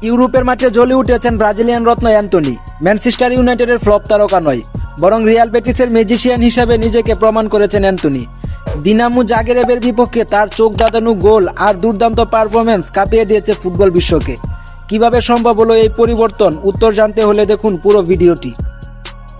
ইউরোপের মাঠে জ্বলে উঠেছেন ব্রাজিলিয়ান রত্ন অ্যান্তোনি। ম্যানচেস্টার ইউনাইটেডের ফ্লপ তারকা নয়, বরং রিয়াল বেটিসের ম্যাজিশিয়ান হিসাবে নিজেকে প্রমাণ করেছেন অ্যান্তোনি। দিনামো জাগরেবের বিপক্ষে তার চোখ ধাঁধানো গোল আর দুর্দান্ত পারফরম্যান্স কাঁপিয়ে দিয়েছে ফুটবল বিশ্বকে। কিভাবে সম্ভব হলো এই পরিবর্তন, উত্তর জানতে হলে দেখুন পুরো ভিডিওটি।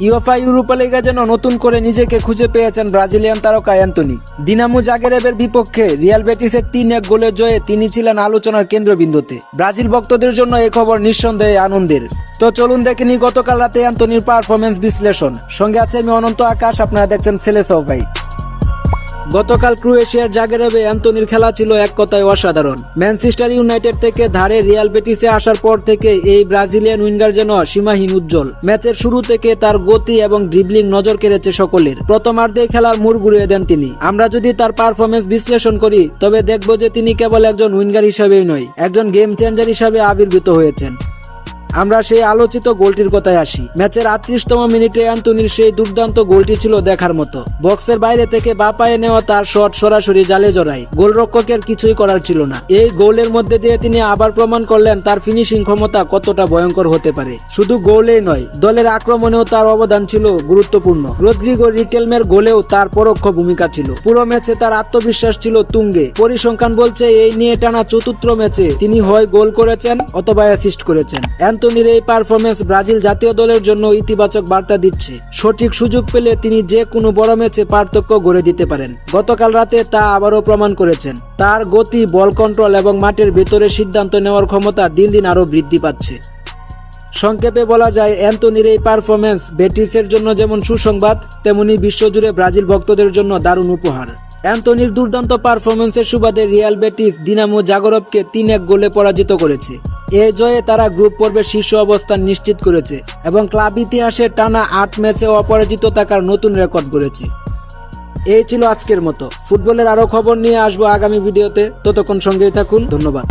ইউএফা ইউরোপা লিগে যেন নতুন করে নিজেকে খুঁজে পেয়েছেন ব্রাজিলিয়ান তারকা অ্যান্তোনি। দিনামো জাগরেবের বিপক্ষে রিয়াল বেটিসের 3-1 গোলের জয়ে তিনি ছিলেন আলোচনার কেন্দ্রবিন্দুতে। ব্রাজিল ভক্তদের জন্য এই খবর নিঃসন্দেহে আনন্দের। তো চলুন দেখে নিই গতকাল রাতে অ্যান্তোনির পারফরম্যান্স বিশ্লেষণ। সঙ্গে আছে আমি অনন্ত আকাশ, আপনারা দেখছেন সেলেস অফ ভাই। গতকাল ক্রোয়েশিয়ার জাগরেবে অ্যান্তোনির খেলা ছিল এক কথায় অসাধারণ। ম্যানচেস্টার ইউনাইটেড থেকে ধারে রিয়াল বেটিসে আসার পর থেকে এই ব্রাজিলিয়ান উইঙ্গার যেন সীমাহীন উজ্জ্বল। ম্যাচের শুরু থেকে তার গতি এবং ড্রিবলিং নজর কেড়েছে সকলের। প্রথমার্ধে খেলার মোড় ঘুরিয়ে দেন তিনি। আমরা যদি তার পারফরম্যান্স বিশ্লেষণ করি তবে দেখব যে তিনি কেবল একজন উইঙ্গার হিসাবেই নয়, একজন গেম চেঞ্জার হিসাবে আবির্ভূত হয়েছেন। আমরা সেই আলোচিত গোলটির কথায় আসি। ম্যাচের 38তম মিনিটে অ্যান্তোনির সেই দুর্দান্ত গোলটি ছিল দেখার মতো। বক্সের বাইরে থেকে বা পায়ে নেওয়া তার শট সরাসরি জালে জড়ায়, গোলরক্ষকের কিছুই করার ছিল না। এই গোলের মধ্যে দিয়ে তিনি আবার প্রমাণ করলেন তার ফিনিশিং ক্ষমতা কতটা ভয়ঙ্কর হতে পারে। শুধু গোলেই নয়, দলের আক্রমণেও তার অবদান ছিল গুরুত্বপূর্ণ। রদ্রিগো রিকেলমের গোলেও তার পরোক্ষ ভূমিকা ছিল। পুরো ম্যাচে তার আত্মবিশ্বাস ছিল তুঙ্গে। পরিসংখ্যান বলছে এই নিয়ে টানা চতুর্থ ম্যাচে তিনি হয় গোল করেছেন অথবা অ্যাসিস্ট করেছেন। অ্যান্তোনির এই পারফরম্যান্স ব্রাজিল জাতীয় দলের জন্য ইতিবাচক বার্তা দিচ্ছে। সঠিক সুযোগ পেলে তিনি যে কোনো বড় ম্যাচে পার্থক্য গড়ে দিতে পারেন। গতকাল রাতে তা আবারও প্রমাণ করেছেন। তার গতি, বল কন্ট্রোল এবং মাঠের ভেতরে সিদ্ধান্ত নেওয়ার ক্ষমতা দিন দিন আরও বৃদ্ধি পাচ্ছে। সংক্ষেপে বলা যায়, অ্যান্তোনির এই পারফরম্যান্স বেটিসের জন্য যেমন সুসংবাদ, তেমনি বিশ্বজুড়ে ব্রাজিল ভক্তদের জন্য দারুণ উপহার। অ্যান্তোনির দুর্দান্ত পারফরম্যান্সের সুবাদে রিয়াল বেটিস দিনামো জাগরেবকে 3-1 গোলে পরাজিত করেছে। এই জয়ে তারা গ্রুপ পর্বের শীর্ষ অবস্থান নিশ্চিত করেছে এবং ক্লাব ইতিহাসে টানা 8 ম্যাচে অপরাজিত থাকার নতুন রেকর্ড গড়েছে। এই ছিল আজকের মতো। ফুটবলের আরও খবর নিয়ে আসবো আগামী ভিডিওতে। ততক্ষণ সঙ্গেই থাকুন। ধন্যবাদ।